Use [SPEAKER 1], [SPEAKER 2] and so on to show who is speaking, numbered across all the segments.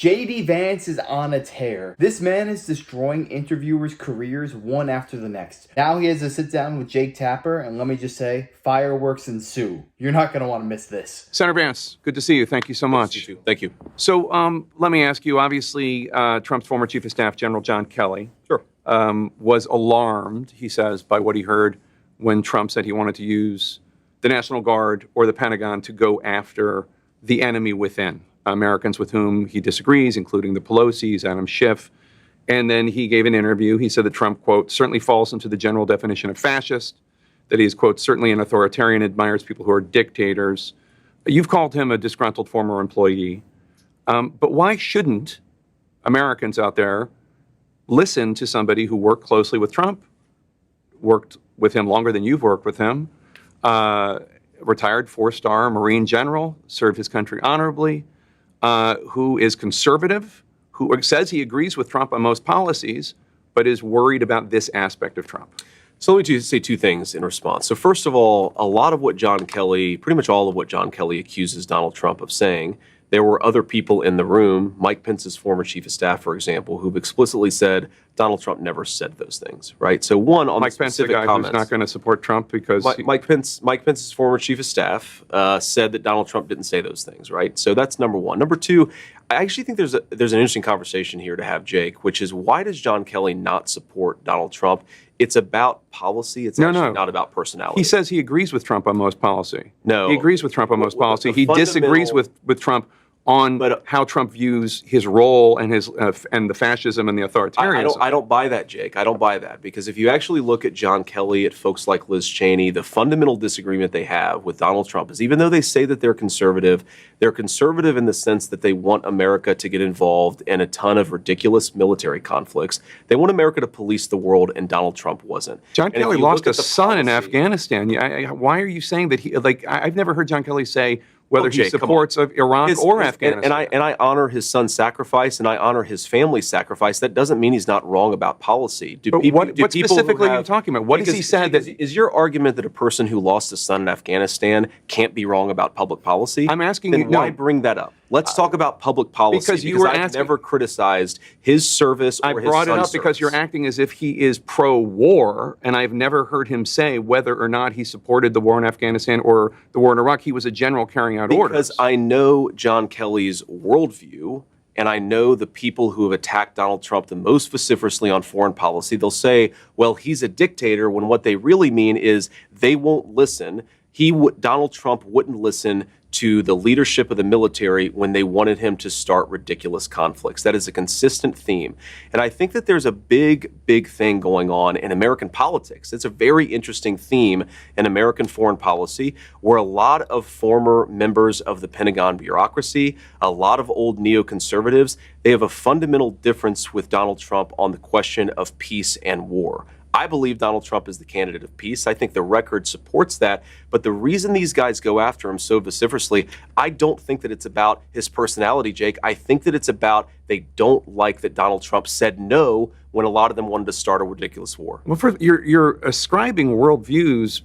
[SPEAKER 1] JD Vance is on a tear. This man is destroying interviewers' careers one after the next. Now he has to sit down with Jake Tapper, and let me just say, fireworks ensue. You're not going to want to miss this.
[SPEAKER 2] Senator Vance, good to see you. Thank you so much.
[SPEAKER 3] Good to see you. Thank you.
[SPEAKER 2] So let me ask you, obviously, Trump's former Chief of Staff, General John Kelly, was alarmed, he says, by what he heard when Trump said he wanted to use the National Guard or the Pentagon to go after the enemy within, Americans with whom he disagrees, including the Pelosi's, Adam Schiff. And then he gave an interview. He said that Trump, quote, certainly falls into the general definition of fascist, that he is, quote, certainly an authoritarian, admires people who are dictators. You've called him a disgruntled former employee. But why shouldn't Americans out there listen to somebody who worked closely with Trump, worked with him longer than you've worked with him, retired four-star Marine general, served his country honorably, who is conservative, who says he agrees with Trump on most policies, but is worried about this aspect of Trump?
[SPEAKER 3] So let me say two things in response. So first of all, a lot of what John Kelly, pretty much all of what John Kelly accuses Donald Trump of saying, there were other people in the room, Mike Pence's former chief of staff, for example, who've explicitly said Donald Trump never said those things, right? So one, on
[SPEAKER 2] Mike Pence, the guy who's not going to support Trump because...
[SPEAKER 3] Mike Pence's former chief of staff said that Donald Trump didn't say those things, right? So that's number one. Number two, I actually think there's an interesting conversation here to have, Jake, which is why does John Kelly not support Donald Trump? It's about policy. It's actually not about personality.
[SPEAKER 2] He says he agrees with Trump on most policy.
[SPEAKER 3] No.
[SPEAKER 2] He agrees with Trump on most policy. He disagrees with Trump on how Trump views his role and his and the fascism and the authoritarianism.
[SPEAKER 3] I don't buy that, Jake. I don't buy that, because if you actually look at John Kelly, at folks like Liz Cheney, the fundamental disagreement they have with Donald Trump is, even though they say that they're conservative in the sense that they want America to get involved in a ton of ridiculous military conflicts. They want America to police the world, and Donald Trump wasn't.
[SPEAKER 2] John Kelly lost a son in Afghanistan. Why are you saying that he, I've never heard John Kelly say whether he supports of Iraq or Afghanistan.
[SPEAKER 3] And I honor his son's sacrifice, and I honor his family's sacrifice. That doesn't mean he's not wrong about policy.
[SPEAKER 2] What specifically are you talking about? What has he said?
[SPEAKER 3] Is your argument that a person who lost a son in Afghanistan can't be wrong about public policy?
[SPEAKER 2] I'm asking
[SPEAKER 3] then
[SPEAKER 2] you.
[SPEAKER 3] Why bring that up? Let's talk about public policy.
[SPEAKER 2] Because
[SPEAKER 3] I've never criticized his service or his son's service.
[SPEAKER 2] I brought it up because you're acting as if he is pro-war, and I've never heard him say whether or not he supported the war in Afghanistan or the war in Iraq. He was a general carrying out orders.
[SPEAKER 3] Because I know John Kelly's worldview, and I know the people who have attacked Donald Trump the most vociferously on foreign policy. They'll say, well, he's a dictator, when what they really mean is they won't listen. Donald Trump wouldn't listen to the leadership of the military when they wanted him to start ridiculous conflicts. That is a consistent theme. And I think that there's a big thing going on in American politics. It's a very interesting theme in American foreign policy, where a lot of former members of the Pentagon bureaucracy, a lot of old neoconservatives, they have a fundamental difference with Donald Trump on the question of peace and war. I believe Donald Trump is the candidate of peace. I think the record supports that. But the reason these guys go after him so vociferously, I don't think that it's about his personality, Jake. I think that it's about they don't like that Donald Trump said no when a lot of them wanted to start a ridiculous war.
[SPEAKER 2] Well, you're ascribing worldviews,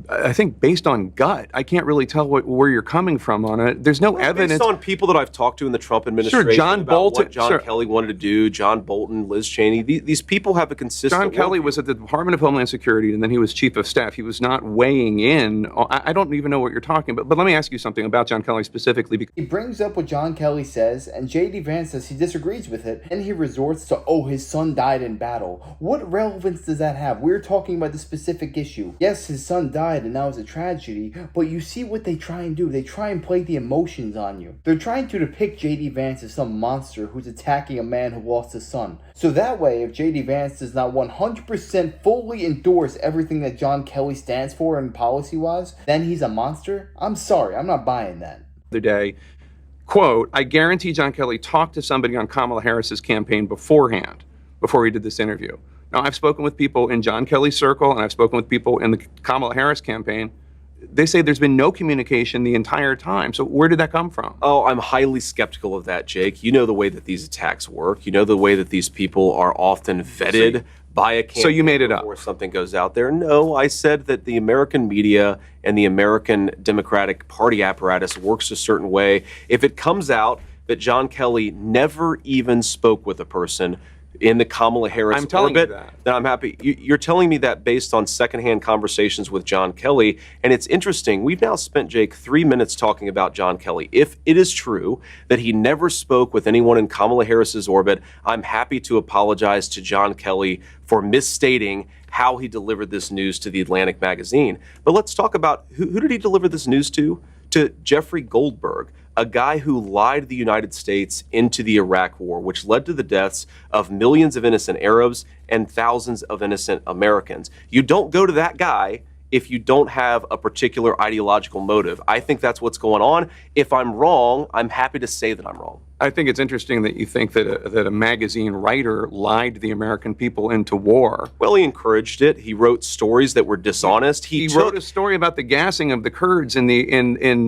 [SPEAKER 2] I think, based on gut. I can't really tell where you're coming from on it. There's no evidence.
[SPEAKER 3] Based on people that I've talked to in the Trump administration,
[SPEAKER 2] John Bolton,
[SPEAKER 3] what John Kelly wanted to do, John Bolton, Liz Cheney, these people have a consistent
[SPEAKER 2] John Kelly was at the Department of Homeland Security, and then he was chief of staff. He was not weighing in. I don't even know what you're talking about. But let me ask you something about John Kelly specifically.
[SPEAKER 1] He brings up what John Kelly says, and J.D. Vance says he disagrees with it, and he resorts to, oh, his son died in battle. What relevance does that have? We're talking about the specific issue. Yes, his son died, and now it's a tragedy, but you see what they try and do. They try and play the emotions on you. They're trying to depict J.D. Vance as some monster who's attacking a man who lost his son. So that way, if J.D. Vance does not 100% fully endorse everything that John Kelly stands for and policy-wise, then he's a monster? I'm sorry, I'm not buying that.
[SPEAKER 2] The other day, quote, I guarantee John Kelly talked to somebody on Kamala Harris's campaign beforehand, before he did this interview. Now, I've spoken with people in John Kelly's circle, and I've spoken with people in the Kamala Harris campaign. They say there's been no communication the entire time. So where did that come from?
[SPEAKER 3] Oh, I'm highly skeptical of that, Jake. You know the way that these attacks work. You know the way that these people are often vetted by a campaign.
[SPEAKER 2] So you made it up?
[SPEAKER 3] Before something goes out there. No, I said that the American media and the American Democratic Party apparatus works a certain way. If it comes out that John Kelly never even spoke with a person in the Kamala Harris
[SPEAKER 2] I'm telling
[SPEAKER 3] orbit,
[SPEAKER 2] you that.
[SPEAKER 3] then I'm happy. You're telling me that based on secondhand conversations with John Kelly. And it's interesting. We've now spent, Jake, 3 minutes talking about John Kelly. If it is true that he never spoke with anyone in Kamala Harris's orbit, I'm happy to apologize to John Kelly for misstating how he delivered this news to the Atlantic magazine. But let's talk about who did he deliver this news to? To Jeffrey Goldberg, a guy who lied the United States into the Iraq War, which led to the deaths of millions of innocent Arabs and thousands of innocent Americans. You don't go to that guy if you don't have a particular ideological motive. I think that's what's going on. If I'm wrong, I'm happy to say that I'm wrong.
[SPEAKER 2] I think it's interesting that you think that a magazine writer lied the American people into war.
[SPEAKER 3] Well, he encouraged it. He wrote stories that were dishonest.
[SPEAKER 2] He wrote a story about the gassing of the Kurds in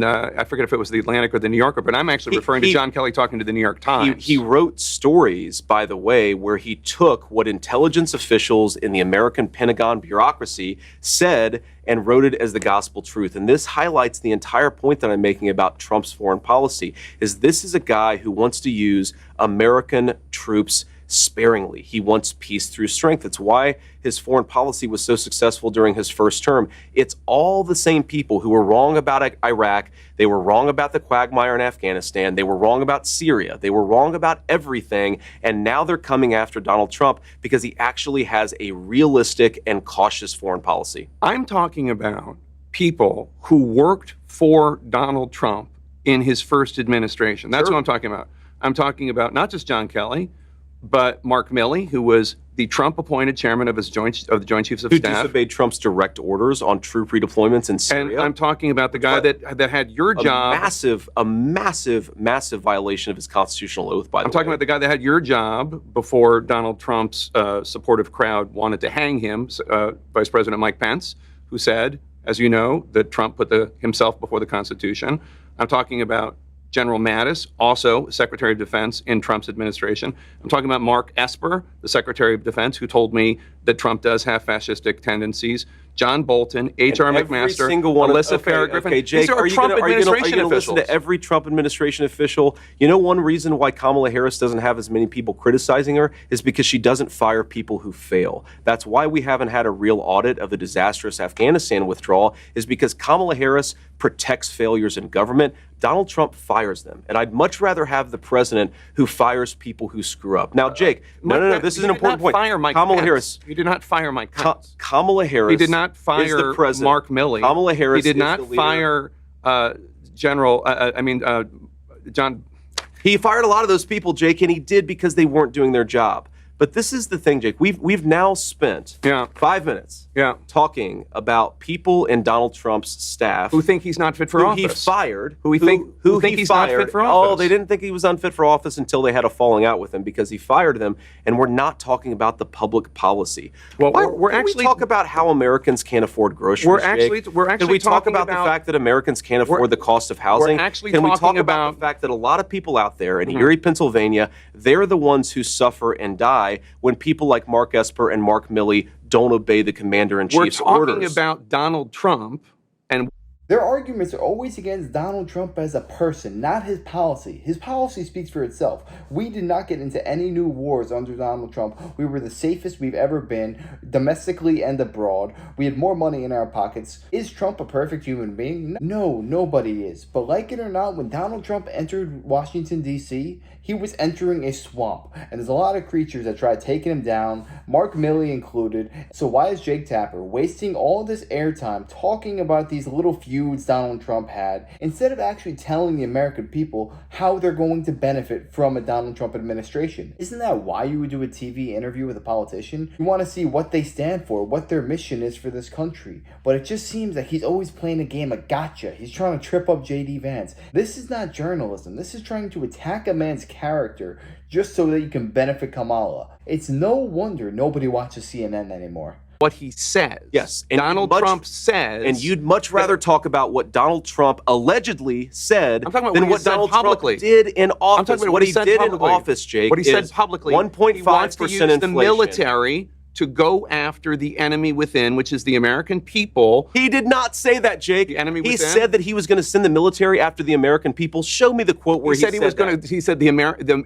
[SPEAKER 2] I forget if it was the Atlantic or the New Yorker, but I'm actually referring to John Kelly talking to the New York Times.
[SPEAKER 3] He wrote stories, by the way, where he took what intelligence officials in the American Pentagon bureaucracy said and wrote it as the gospel truth. And this highlights the entire point that I'm making about Trump's foreign policy, is this is a guy who wants to use American troops sparingly. He wants peace through strength. It's why his foreign policy was so successful during his first term. It's all the same people who were wrong about Iraq. They were wrong about the quagmire in Afghanistan. They were wrong about Syria. They were wrong about everything. And now they're coming after Donald Trump because he actually has a realistic and cautious foreign policy.
[SPEAKER 2] I'm talking about people who worked for Donald Trump in his first administration. That's what I'm talking about. I'm talking about not just John Kelly, but Mark Milley, who was the Trump-appointed chairman of the Joint Chiefs of Staff,
[SPEAKER 3] who disobeyed Trump's direct orders on troop redeployments in Syria.
[SPEAKER 2] And I'm talking about the guy that had your job.
[SPEAKER 3] A massive violation of his constitutional oath, by the way.
[SPEAKER 2] I'm talking about the guy that had your job before Donald Trump's supportive crowd wanted to hang him, Vice President Mike Pence, who said, as you know, that Trump put himself before the Constitution. I'm talking about General Mattis, also Secretary of Defense in Trump's administration. I'm talking about Mark Esper, the Secretary of Defense, who told me that Trump does have fascistic tendencies. John Bolton, H.R. McMaster, Alyssa Farah-Griffin.
[SPEAKER 3] Okay, Jake,
[SPEAKER 2] these are Trump administration officials.
[SPEAKER 3] Listen to every Trump administration official? You know, one reason why Kamala Harris doesn't have as many people criticizing her is because she doesn't fire people who fail. That's why we haven't had a real audit of the disastrous Afghanistan withdrawal, is because Kamala Harris protects failures in government. Donald Trump fires them. And I'd much rather have the president who fires people who screw up. Now, Jake, no, this is an important point.
[SPEAKER 2] Kamala Harris. You did not fire Mike Pence.
[SPEAKER 3] Kamala Harris.
[SPEAKER 2] He did not fire Mark Milley.
[SPEAKER 3] Kamala Harris.
[SPEAKER 2] He did not fire John.
[SPEAKER 3] He fired a lot of those people, Jake, and he did because they weren't doing their job. But this is the thing, Jake. We've now spent 5 minutes talking about people in Donald Trump's staff
[SPEAKER 2] who think he's not fit for office.
[SPEAKER 3] He fired.
[SPEAKER 2] Who think he's not fit for office.
[SPEAKER 3] Oh, they didn't think he was unfit for office until they had a falling out with him because he fired them. And we're not talking about the public policy.
[SPEAKER 2] Well,
[SPEAKER 3] Can we talk about how Americans can't afford groceries?
[SPEAKER 2] We're actually
[SPEAKER 3] Can we talk about the fact that Americans can't afford the cost of housing? Can we talk about the fact that a lot of people out there in Erie, Pennsylvania, they're the ones who suffer and die when people like Mark Esper and Mark Milley don't obey the commander-in-chief's orders.
[SPEAKER 2] We're talking about Donald Trump, and
[SPEAKER 1] their arguments are always against Donald Trump as a person, not his policy. His policy speaks for itself. We did not get into any new wars under Donald Trump. We were the safest we've ever been, domestically and abroad. We had more money in our pockets. Is Trump a perfect human being? No, nobody is. But like it or not, when Donald Trump entered Washington, D.C., he was entering a swamp. And there's a lot of creatures that tried taking him down, Mark Milley included. So why is Jake Tapper wasting all this airtime talking about these little feuds Donald Trump had, instead of actually telling the American people how they're going to benefit from a Donald Trump administration? Isn't that why you would do a TV interview with a politician? You want to see what they stand for, what their mission is for this country. But it just seems like he's always playing a game of gotcha. He's trying to trip up J.D. Vance. This is not journalism. This is trying to attack a man's character just so that you can benefit Kamala. It's no wonder nobody watches CNN anymore.
[SPEAKER 2] What he says.
[SPEAKER 3] Yes.
[SPEAKER 2] And Donald Trump says.
[SPEAKER 3] And you'd much rather talk about what Donald Trump allegedly said than what Donald Trump did in office.
[SPEAKER 2] What he did in office,
[SPEAKER 3] Jake,
[SPEAKER 2] what he said publicly.
[SPEAKER 3] 1.5% inflation.
[SPEAKER 2] The military to go after the enemy within, which is the American people.
[SPEAKER 3] He did not say that, Jake.
[SPEAKER 2] The enemy
[SPEAKER 3] he
[SPEAKER 2] within?
[SPEAKER 3] said that he was going to send the military after the American people. Show me the quote where he said
[SPEAKER 2] he was going to. He said the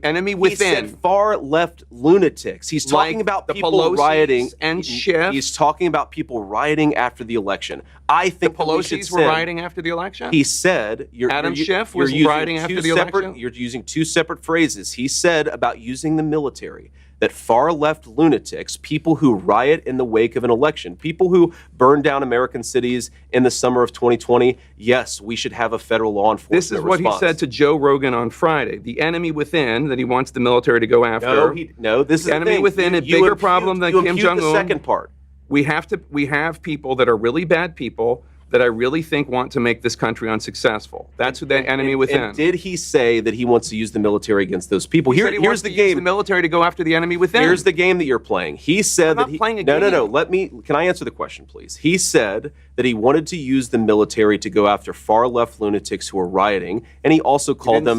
[SPEAKER 2] enemy within.
[SPEAKER 3] He said far left lunatics. He's talking about
[SPEAKER 2] the
[SPEAKER 3] people
[SPEAKER 2] Pelosi's
[SPEAKER 3] rioting
[SPEAKER 2] and Schiff.
[SPEAKER 3] He's talking about people rioting after the election. I think
[SPEAKER 2] the Pelosi's were rioting after the election.
[SPEAKER 3] He said
[SPEAKER 2] Adam Schiff was rioting after the election.
[SPEAKER 3] You're using two separate phrases. He said about using the military that far left lunatics, people who riot in the wake of an election, people who burn down American cities in the summer of 2020, yes, we should have a federal law enforcement
[SPEAKER 2] This is what
[SPEAKER 3] response.
[SPEAKER 2] he said to Joe Rogan on Friday. The enemy within that he wants the military to go after.
[SPEAKER 3] No, this is the
[SPEAKER 2] enemy
[SPEAKER 3] thing.
[SPEAKER 2] within, a bigger problem than Kim Jong-un.
[SPEAKER 3] The second part.
[SPEAKER 2] We have people that are really bad people that I really think want to make this country unsuccessful. That's who the enemy within.
[SPEAKER 3] And did he say that he wants to use the military against those people?
[SPEAKER 2] He here's the game. Use the military to go after the enemy within.
[SPEAKER 3] Here's the game that you're playing. He said
[SPEAKER 2] I'm not playing a game.
[SPEAKER 3] No. Can I answer the question, please? He said that he wanted to use the military to go after far left lunatics who are rioting, and he also called them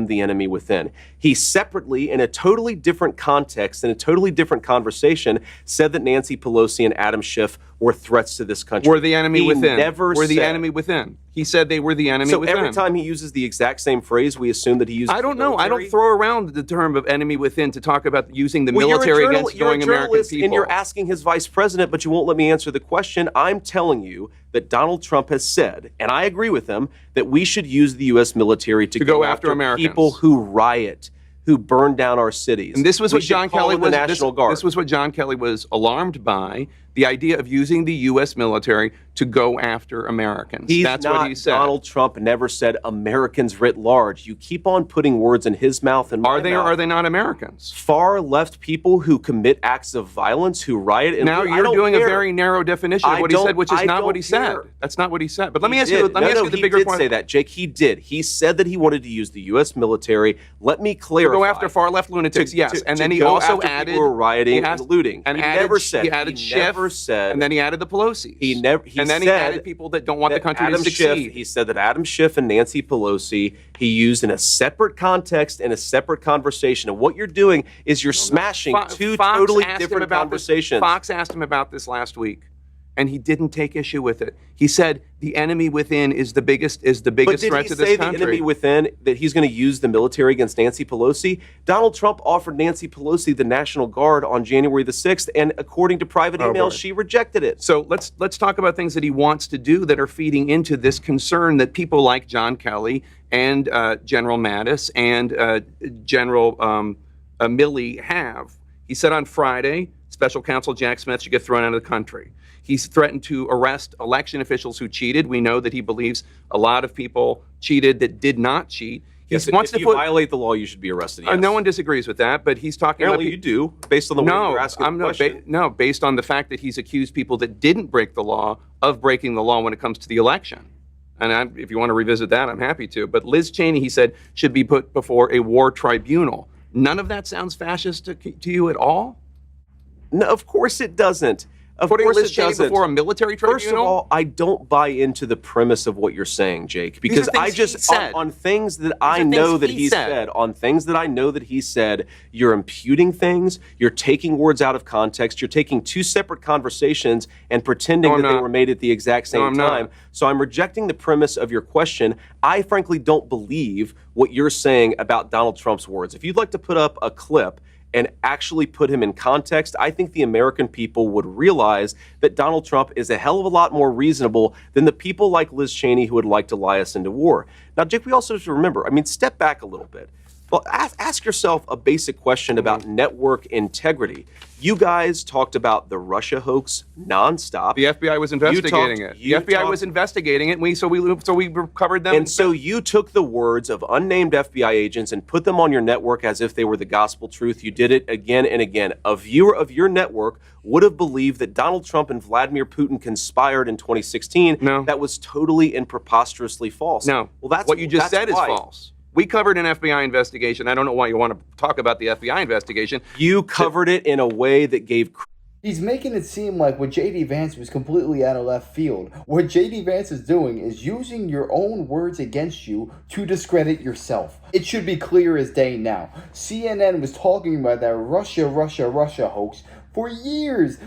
[SPEAKER 3] the enemy within. He separately, in a totally different context, in a totally different conversation, said that Nancy Pelosi and Adam Schiff were threats to this country.
[SPEAKER 2] Were the enemy within.
[SPEAKER 3] Were
[SPEAKER 2] the enemy within. He said they were the enemy within.
[SPEAKER 3] So every time he uses the exact same phrase, we assume that he uses
[SPEAKER 2] I don't know. I don't throw around the term of enemy within to talk about using the military against American people.
[SPEAKER 3] You're a journalist and you're asking his vice president, but you won't let me answer the question. I'm telling you that Donald Trump has said, and I agree with him, that we should use the U.S. military to go after
[SPEAKER 2] Americans.
[SPEAKER 3] People who riot, who burn down our cities.
[SPEAKER 2] And this was what John Kelly was.
[SPEAKER 3] National Guard.
[SPEAKER 2] This was what John Kelly was alarmed by: the idea of using the U.S. military to go after Americans. That's what he said.
[SPEAKER 3] Donald Trump never said Americans writ large. You keep on putting words in his mouth and my mouth.
[SPEAKER 2] Are they or are they not Americans?
[SPEAKER 3] Far left people who commit acts of violence, who riot. And
[SPEAKER 2] now you're doing a very narrow definition of what he said, which is not what he said. That's not what he said. But let me ask you. Let me ask you the bigger question.
[SPEAKER 3] He did say that, Jake. He did. He said that he wanted to use the U.S. military. Let me clarify.
[SPEAKER 2] To go after far left lunatics, yes. And then he also added
[SPEAKER 3] people who were rioting and looting.
[SPEAKER 2] And
[SPEAKER 3] he never said.
[SPEAKER 2] He added Schiff. And then he added the Pelosi's. And then he added people that don't want the country to succeed.
[SPEAKER 3] He said that Adam Schiff and Nancy Pelosi he used in a separate context, in a separate conversation. And what you're doing is you're smashing two totally different conversations.
[SPEAKER 2] Fox asked him about this last week, and he didn't take issue with it. He said the enemy within is the biggest threat to this country.
[SPEAKER 3] But did he say the enemy within, that he's going to use the military against Nancy Pelosi? Donald Trump offered Nancy Pelosi the National Guard on January the 6th, and according to private emails, she rejected it.
[SPEAKER 2] So let's talk about things that he wants to do that are feeding into this concern that people like John Kelly and General Mattis and General Milley have. He said on Friday, Special Counsel Jack Smith should get thrown out of the country. He's threatened to arrest election officials who cheated. We know that he believes a lot of people cheated that did not cheat.
[SPEAKER 3] Yes, if you violate the law, you should be arrested. Yes.
[SPEAKER 2] No one disagrees with that, but he's talking
[SPEAKER 3] Apparently you do, based on the way you're asking the question.
[SPEAKER 2] No, based on the fact that he's accused people that didn't break the law of breaking the law when it comes to the election. And if you want to revisit that, I'm happy to. But Liz Cheney, he said, should be put before a war tribunal. None of that sounds fascist to you at all?
[SPEAKER 3] No, of course it doesn't.
[SPEAKER 2] Putting Liz Cheney before a military tribunal?
[SPEAKER 3] First of all, I don't buy into the premise of what you're saying, Jake, because I just on things that I know that he said, on things that I know that he said, you're imputing things, you're taking words out of context, you're taking two separate conversations and pretending that they were made at the exact same time. So I'm rejecting the premise of your question. I frankly don't believe what you're saying about Donald Trump's words. If you'd like to put up a clip and actually put him in context, I think the American people would realize that Donald Trump is a hell of a lot more reasonable than the people like Liz Cheney who would like to lie us into war. Now, Jake, we also have to remember, step back a little bit. Well, ask yourself a basic question about network integrity. You guys talked about the Russia hoax nonstop.
[SPEAKER 2] The FBI was investigating it. The FBI was investigating it, and so we covered them.
[SPEAKER 3] And so you took the words of unnamed FBI agents and put them on your network as if they were the gospel truth. You did it again and again. A viewer of your network would have believed that Donald Trump and Vladimir Putin conspired in 2016.
[SPEAKER 2] No.
[SPEAKER 3] That was totally and preposterously false.
[SPEAKER 2] No.
[SPEAKER 3] Well, that's
[SPEAKER 2] what you just said is false. We covered an FBI investigation. I don't know why you want to talk about the FBI investigation.
[SPEAKER 3] You covered it in a way that gave...
[SPEAKER 1] He's making it seem like what J.D. Vance was completely out of left field. What J.D. Vance is doing is using your own words against you to discredit yourself. It should be clear as day now. CNN was talking about that Russia hoax For years,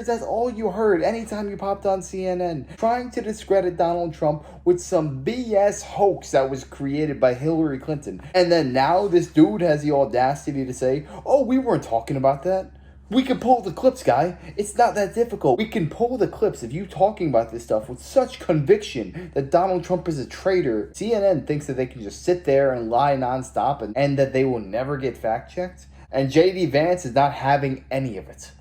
[SPEAKER 1] that's all you heard anytime you popped on CNN, trying to discredit Donald Trump with some BS hoax that was created by Hillary Clinton. And then now this dude has the audacity to say, oh, we weren't talking about that. We can pull the clips, guy. It's not that difficult. We can pull the clips of you talking about this stuff with such conviction that Donald Trump is a traitor. CNN thinks that they can just sit there and lie nonstop and that they will never get fact-checked. And J.D. Vance is not having any of it.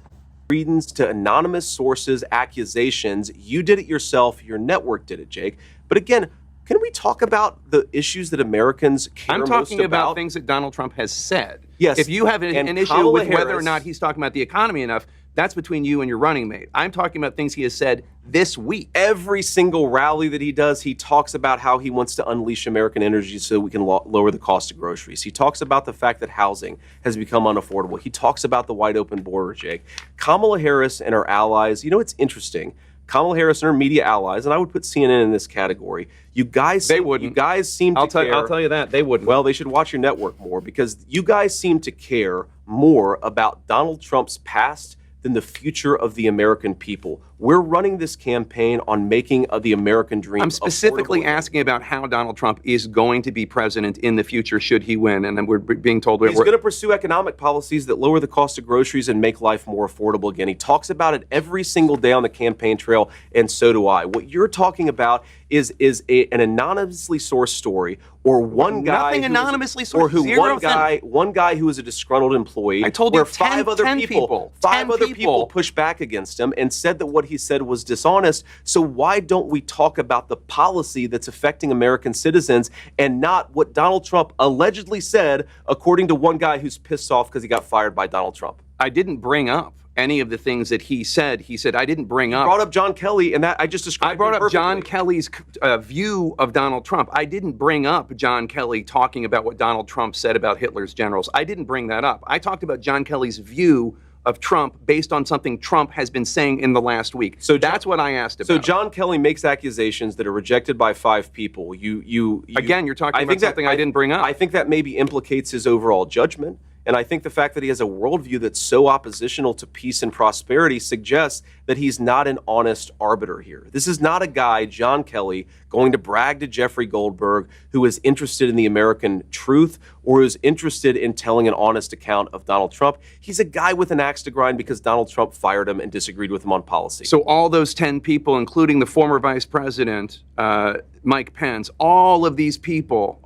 [SPEAKER 3] Credence to anonymous sources, accusations. You did it yourself. Your network did it, Jake. But again, can we talk about the issues that Americans care most about?
[SPEAKER 2] I'm talking about things that Donald Trump has said.
[SPEAKER 3] Yes.
[SPEAKER 2] If you have an issue
[SPEAKER 3] Kamala
[SPEAKER 2] with whether or
[SPEAKER 3] Harris,
[SPEAKER 2] not he's talking about the economy enough, that's between you and your running mate. I'm talking about things he has said this week.
[SPEAKER 3] every single rally that he does, he talks about how he wants to unleash American energy so we can lower the cost of groceries. He talks about the fact that housing has become unaffordable. He talks about the wide open border, Jake. Kamala Harris and her allies, you know, it's interesting. Kamala Harris and her media allies, and I would put CNN in this category. You guys,
[SPEAKER 2] They wouldn't.
[SPEAKER 3] You guys seem to care.
[SPEAKER 2] I'll tell you that. They wouldn't.
[SPEAKER 3] Well, they should watch your network more because you guys seem to care more about Donald Trump's past than the future of the American people. We're running this campaign on making the American dream.
[SPEAKER 2] I'm specifically
[SPEAKER 3] affordable.
[SPEAKER 2] asking about how Donald Trump is going to be president in the future should he win. And then we're being told
[SPEAKER 3] He's going to pursue economic policies that lower the cost of groceries and make life more affordable again. He talks about it every single day on the campaign trail, and so do I. What you're talking about is an anonymously sourced story, or one guy
[SPEAKER 2] Nothing anonymously sourced.
[SPEAKER 3] or who
[SPEAKER 2] Zero
[SPEAKER 3] one guy who is a disgruntled employee.
[SPEAKER 2] I told you
[SPEAKER 3] where
[SPEAKER 2] 10
[SPEAKER 3] five other
[SPEAKER 2] 10
[SPEAKER 3] people
[SPEAKER 2] people.
[SPEAKER 3] pushed back against him and said that what he said was dishonest. So why don't we talk about the policy that's affecting American citizens and not what Donald Trump allegedly said, according to one guy who's pissed off because he got fired by Donald Trump?
[SPEAKER 2] I didn't bring up any of the things that he said. He said I didn't bring up.
[SPEAKER 3] Brought up John Kelly, and that I just described.
[SPEAKER 2] I brought
[SPEAKER 3] him
[SPEAKER 2] up John
[SPEAKER 3] perfectly.
[SPEAKER 2] Kelly's view of Donald Trump. I didn't bring up John Kelly talking about what Donald Trump said about Hitler's generals. I didn't bring that up. I talked about John Kelly's view of Trump based on something Trump has been saying in the last week. So that's what I asked about.
[SPEAKER 3] So John Kelly makes accusations that are rejected by 5 people.
[SPEAKER 2] Again, you're talking about something I didn't bring up.
[SPEAKER 3] I think that maybe implicates his overall judgment. And I think the fact that he has a worldview that's so oppositional to peace and prosperity suggests that he's not an honest arbiter here. This is not a guy, John Kelly, going to brag to Jeffrey Goldberg, who is interested in the American truth or is interested in telling an honest account of Donald Trump. He's a guy with an axe to grind because Donald Trump fired him and disagreed with him on policy.
[SPEAKER 2] So all those 10 people, including the former vice president, Mike Pence, all of these people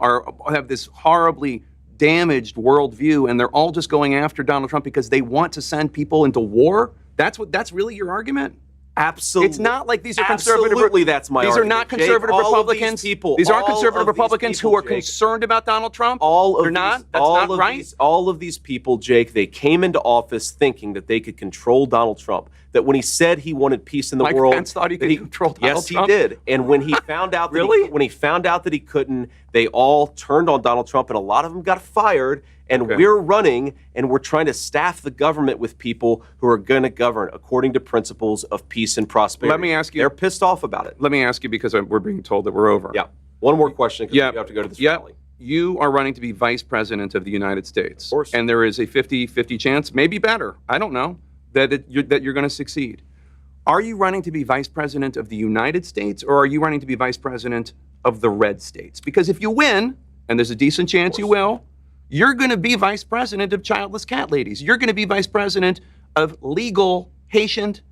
[SPEAKER 2] have this horribly damaged worldview, and they're all just going after Donald Trump because they want to send people into war? That's really your argument?
[SPEAKER 3] Absolutely.
[SPEAKER 2] It's not like these are conservative.
[SPEAKER 3] Absolutely, that's my
[SPEAKER 2] These
[SPEAKER 3] argument.
[SPEAKER 2] are not conservative
[SPEAKER 3] Jake,
[SPEAKER 2] Republicans. These aren't conservative Republicans who are concerned about Donald Trump. They're not. That's not right.
[SPEAKER 3] All of these people, Jake, they came into office thinking that they could control Donald Trump. That when he said he wanted peace in the world,
[SPEAKER 2] Mike Pence thought he could control Donald Trump.
[SPEAKER 3] Yes, he did. And when he found out that
[SPEAKER 2] Really?
[SPEAKER 3] when he found out that he couldn't, they all turned on Donald Trump, and a lot of them got fired. And we're running, and we're trying to staff the government with people who are going to govern according to principles of peace and prosperity.
[SPEAKER 2] Let me ask you.
[SPEAKER 3] They're pissed off about it.
[SPEAKER 2] Let me ask you, because we're being told that we're over.
[SPEAKER 3] Yeah. One more question, because we have to go to this rally.
[SPEAKER 2] You are running to be vice president of the United States.
[SPEAKER 3] Of course.
[SPEAKER 2] And there is a 50-50 chance, maybe better, I don't know, that you're going to succeed. Are you running to be vice president of the United States, or are you running to be vice president of the red states? Because if you win, and there's a decent chance you will, you're going to be vice president of childless cat ladies. You're going to be vice president of legal Haitian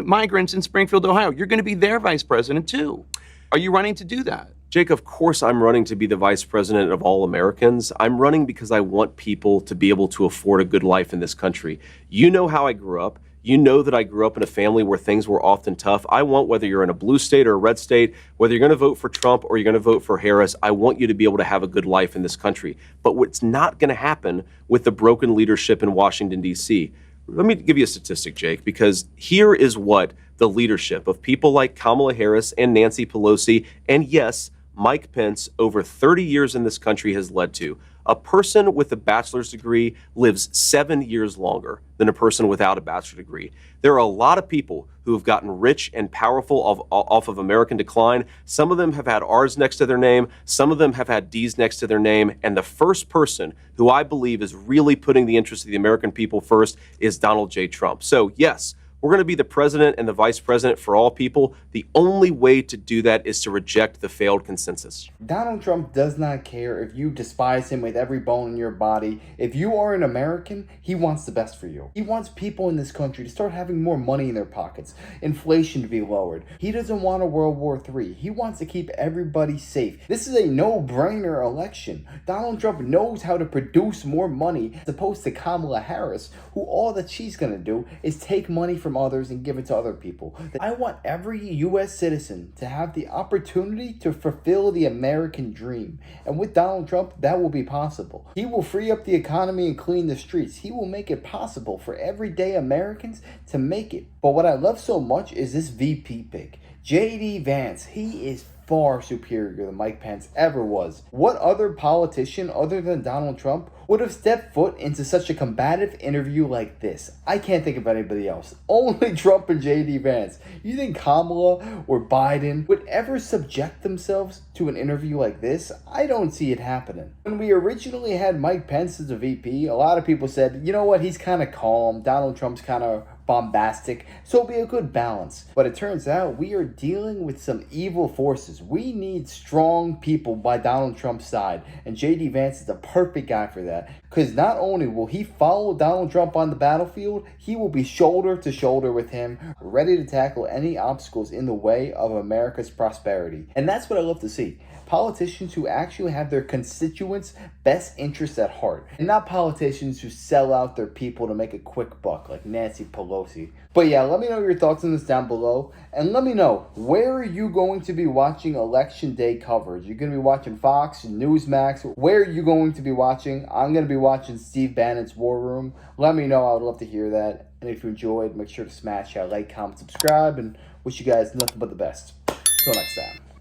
[SPEAKER 2] migrants in Springfield, Ohio. You're going to be their vice president too. Are you running to do that?
[SPEAKER 3] Jake, of course I'm running to be the vice president of all Americans. I'm running because I want people to be able to afford a good life in this country. You know how I grew up. You know that I grew up in a family where things were often tough. I want, whether you're in a blue state or a red state, whether you're going to vote for Trump or you're going to vote for Harris, I want you to be able to have a good life in this country. But what's not going to happen with the broken leadership in Washington, D.C. Let me give you a statistic, Jake, because here is what the leadership of people like Kamala Harris and Nancy Pelosi and, yes, Mike Pence over 30 years in this country has led to. A person with a bachelor's degree lives 7 years longer than a person without a bachelor's degree. There are a lot of people who have gotten rich and powerful off of American decline. Some of them have had R's next to their name. Some of them have had D's next to their name. And the first person who I believe is really putting the interests of the American people first is Donald J. Trump. So yes, we're going to be the president and the vice president for all people. The only way to do that is to reject the failed consensus.
[SPEAKER 1] Donald Trump does not care if you despise him with every bone in your body. If you are an American, he wants the best for you. He wants people in this country to start having more money in their pockets, inflation to be lowered. He doesn't want a World War III. He wants to keep everybody safe. This is a no-brainer election. Donald Trump knows how to produce more money as opposed to Kamala Harris, who all that she's going to do is take money from others and give it to other people. I want every U.S. citizen to have the opportunity to fulfill the American dream. And with Donald Trump, that will be possible. He will free up the economy and clean the streets. He will make it possible for everyday Americans to make it. But what I love so much is this VP pick. J.D. Vance, he is far superior than Mike Pence ever was. What other politician other than Donald Trump would have stepped foot into such a combative interview like this? I can't think of anybody else. Only Trump and J.D. Vance. You think Kamala or Biden would ever subject themselves to an interview like this? I don't see it happening. When we originally had Mike Pence as a VP, a lot of people said, you know what, he's kind of calm. Donald Trump's kind of bombastic, so it'll be a good balance. But it turns out we are dealing with some evil forces. We need strong people by Donald Trump's side, and J.D. Vance is the perfect guy for that, because not only will he follow Donald Trump on the battlefield, he will be shoulder to shoulder with him, ready to tackle any obstacles in the way of America's prosperity. And that's what I love to see. Politicians who actually have their constituents' best interests at heart, and not politicians who sell out their people to make a quick buck like Nancy Pelosi. But yeah, let me know your thoughts on this down below, and let me know, where are you going to be watching election day coverage? You're going to be watching Fox, Newsmax? Where are you going to be watching? I'm going to be watching Steve Bannon's War Room. Let me know. I would love to hear that. And if you enjoyed, make sure to smash that like, comment, subscribe, and wish you guys nothing but the best. Till next time.